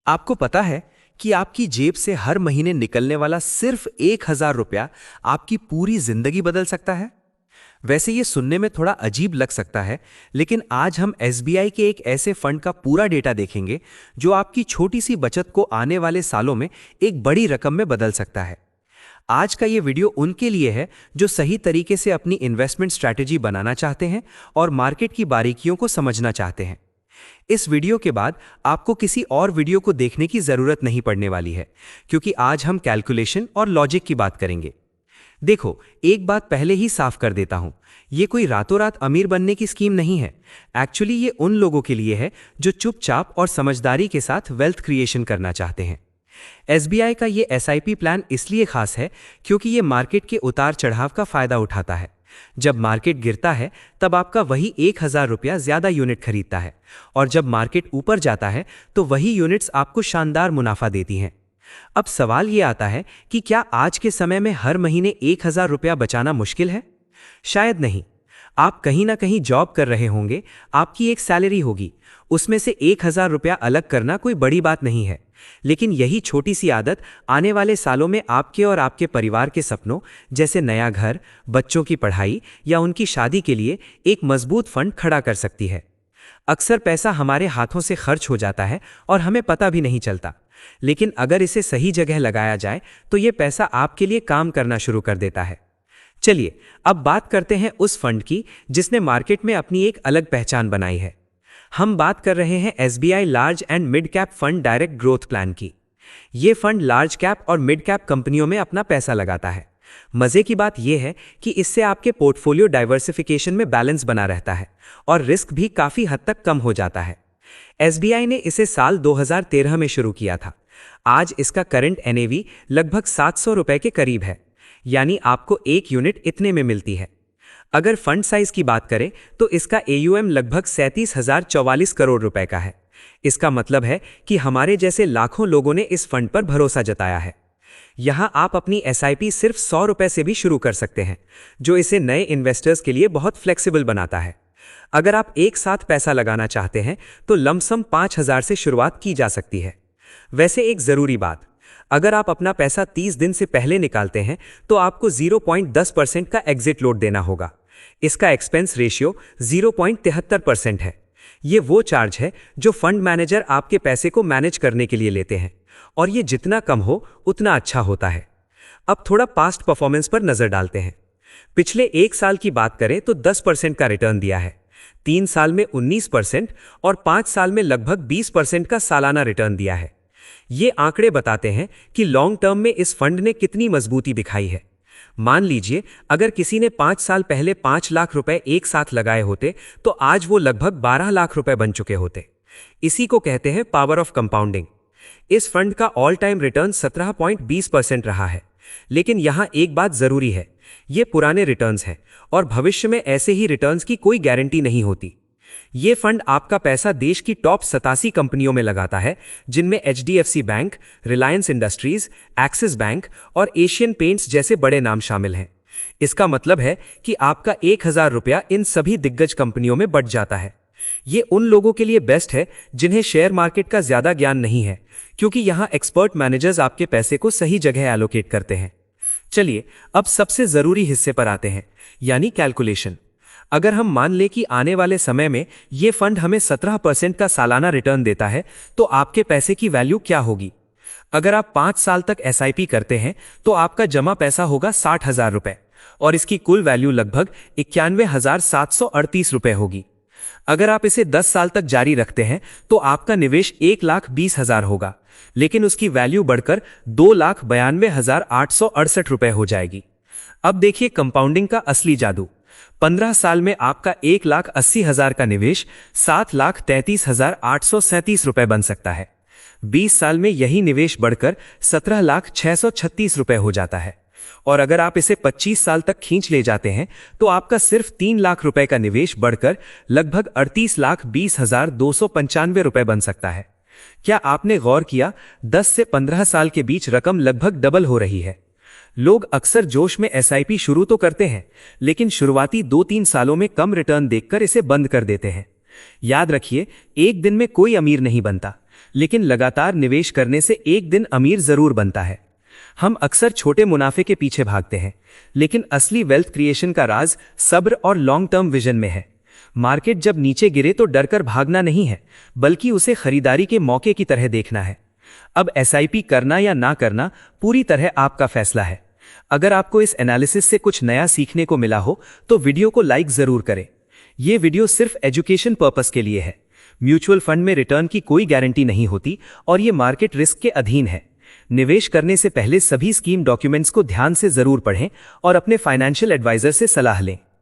आपको पता है कि आपकी जेब से हर महीने निकलने वाला सिर्फ 1,000 रुपया आपकी पूरी जिंदगी बदल सकता है। वैसे ये सुनने में थोड़ा अजीब लग सकता है, लेकिन आज हम एसबीआई के एक ऐसे फंड का पूरा डेटा देखेंगे जो आपकी छोटी सी बचत को आने वाले सालों में एक बड़ी रकम में बदल सकता है। आज का ये वीडियो उनके लिए है जो सही तरीके से अपनी इन्वेस्टमेंट स्ट्रैटेजी बनाना चाहते हैं और मार्केट की बारीकियों को समझना चाहते हैं। इस वीडियो के बाद आपको किसी और वीडियो को देखने की जरूरत नहीं पड़ने वाली है, क्योंकि आज हम कैलकुलेशन और लॉजिक की बात करेंगे। देखो, एक बात पहले ही साफ कर देता हूं, ये कोई रातों रात अमीर बनने की स्कीम नहीं है। एक्चुअली ये उन लोगों के लिए है जो चुपचाप और समझदारी के साथ वेल्थ क्रिएशन करना चाहते हैं। एसबीआई का ये एसआईपी प्लान इसलिए खास है क्योंकि ये मार्केट के उतार चढ़ाव का फायदा उठाता है। जब मार्केट गिरता है तब आपका वही 1,000 रुपया ज्यादा यूनिट खरीदता है, और जब मार्केट ऊपर जाता है तो वही यूनिट्स आपको शानदार मुनाफा देती हैं। अब सवाल ये आता है कि क्या आज के समय में हर महीने 1,000 रुपया बचाना मुश्किल है? शायद नहीं। आप कहीं ना कहीं जॉब कर रहे होंगे, आपकी एक सैलरी होगी, उसमें से 1,000 रुपया अलग करना कोई बड़ी बात नहीं है। लेकिन यही छोटी सी आदत आने वाले सालों में आपके और आपके परिवार के सपनों, जैसे नया घर, बच्चों की पढ़ाई या उनकी शादी के लिए एक मजबूत फंड खड़ा कर सकती है। अक्सर पैसा हमारे हाथों से खर्च हो जाता है और हमें पता भी नहीं चलता, लेकिन अगर इसे सही जगह लगाया जाए तो ये पैसा आपके लिए काम करना शुरू कर देता है। चलिए अब बात करते हैं उस फंड की जिसने मार्केट में अपनी एक अलग पहचान बनाई है। हम बात कर रहे हैं SBI large and mid cap fund direct growth plan की। यह फंड लार्ज कैप और मिड कैप कंपनियों में अपना पैसा लगाता है। मजे की बात यह है कि इससे आपके पोर्टफोलियो डाइवर्सिफिकेशन में बैलेंस बना रहता है और रिस्क भी काफी हद तक कम हो जाता है। एसबीआई ने इसे साल 2013 में शुरू किया था। आज इसका करंट एनएवी लगभग 700 रुपए के करीब है, यानी आपको एक यूनिट इतने में मिलती है। अगर फंड साइज की बात करें तो इसका एयूएम लगभग 37,044 करोड़ रुपए का है। इसका मतलब है कि हमारे जैसे लाखों लोगों ने इस फंड पर भरोसा जताया है। यहां आप अपनी एसआईपी सिर्फ 100 रुपए से भी शुरू कर सकते हैं, जो इसे नए इन्वेस्टर्स के लिए बहुत फ्लेक्सिबल बनाता है। अगर आप एक साथ पैसा लगाना चाहते हैं तो लमसम 5,000 से शुरुआत की जा सकती है। वैसे एक जरूरी बात, अगर आप अपना पैसा 30 दिन से पहले निकालते हैं तो आपको 0.10% का एग्जिट लोड देना होगा। इसका एक्सपेंस रेशियो 0.73% है। ये वो चार्ज है जो फंड मैनेजर आपके पैसे को मैनेज करने के लिए लेते हैं, और ये जितना कम हो उतना अच्छा होता है। अब थोड़ा पास्ट परफॉर्मेंस पर नजर डालते हैं। पिछले एक साल की बात करें तो 10% का रिटर्न दिया है, 3 साल में 19% और 5 साल में लगभग 20% का सालाना रिटर्न दिया है। ये आंकड़े बताते हैं कि लॉन्ग टर्म में इस फंड ने कितनी मजबूती दिखाई है। मान लीजिए अगर किसी ने 5 साल पहले 5 लाख रुपए एक साथ लगाए होते तो आज वो लगभग 12 लाख रुपए बन चुके होते। इसी को कहते हैं पावर ऑफ कंपाउंडिंग। इस फंड का ऑल टाइम रिटर्न 17.20% रहा है। लेकिन यहां एक बात जरूरी है, ये पुराने रिटर्न्स हैं और भविष्य में ऐसे ही रिटर्न्स की कोई गारंटी नहीं होती। ये फंड आपका पैसा देश की टॉप 87 कंपनियों में लगाता है, जिनमें HDFC bank, Reliance industries, axis bank और एशियन पेंट्स जैसे बड़े नाम शामिल हैं। इसका मतलब है कि आपका 1,000 रुपया इन सभी दिग्गज कंपनियों में बट जाता है। ये उन लोगों के लिए बेस्ट है जिन्हें शेयर मार्केट का ज्यादा ज्ञान नहीं है, क्योंकि यहां एक्सपर्ट मैनेजर्स आपके पैसे को सही जगह एलोकेट करते हैं। चलिए अब सबसे जरूरी हिस्से पर आते हैं, यानी कैलकुलेशन। अगर हम मान लें कि आने वाले समय में यह फंड हमें 17% का सालाना रिटर्न देता है, तो आपके पैसे की वैल्यू क्या होगी? अगर आप 5 साल तक एसआईपी करते हैं तो आपका जमा पैसा होगा 60,000 रुपए, और इसकी कुल वैल्यू लगभग 91,738 रुपए होगी। अगर आप इसे 10 साल तक जारी रखते हैं तो आपका निवेश 1,20,000 होगा, लेकिन उसकी वैल्यू बढ़कर 2,92,868 रुपए हो जाएगी। अब देखिए कंपाउंडिंग का असली जादू। 15 साल में आपका 1,80,000 का निवेश 7,33,837 रुपए बन सकता है। 20 साल में यही निवेश बढ़कर 17,06,36 रुपए हो जाता है, और अगर आप इसे 25 साल तक खींच ले जाते हैं तो आपका सिर्फ 3 लाख रुपए का निवेश बढ़कर लगभग 38,20,295 रुपए बन सकता है। क्या आपने गौर किया, 10 से 15 साल के बीच रकम लगभग डबल हो रही है। लोग अक्सर जोश में एसआईपी शुरू तो करते हैं, लेकिन शुरुआती 2-3 सालों में कम रिटर्न देखकर इसे बंद कर देते हैं। याद रखिए, एक दिन में कोई अमीर नहीं बनता, लेकिन लगातार निवेश करने से एक दिन अमीर जरूर बनता है। हम अक्सर छोटे मुनाफे के पीछे भागते हैं, लेकिन असली वेल्थ क्रिएशन का राज सब्र और लॉन्ग टर्म विजन में है। मार्केट जब नीचे गिरे तो डरकर भागना नहीं है, बल्कि उसे खरीदारी के मौके की तरह देखना है। अब एसआईपी करना या ना करना पूरी तरह आपका फैसला है। अगर आपको इस एनालिसिस से कुछ नया सीखने को मिला हो तो वीडियो को लाइक जरूर करें। यह वीडियो सिर्फ एजुकेशन पर्पस के लिए है। म्यूचुअल फंड में रिटर्न की कोई गारंटी नहीं होती और ये मार्केट रिस्क के अधीन है। निवेश करने से पहले सभी स्कीम डॉक्यूमेंट्स को ध्यान से जरूर पढ़ें और अपने फाइनेंशियल एडवाइजर से सलाह लें।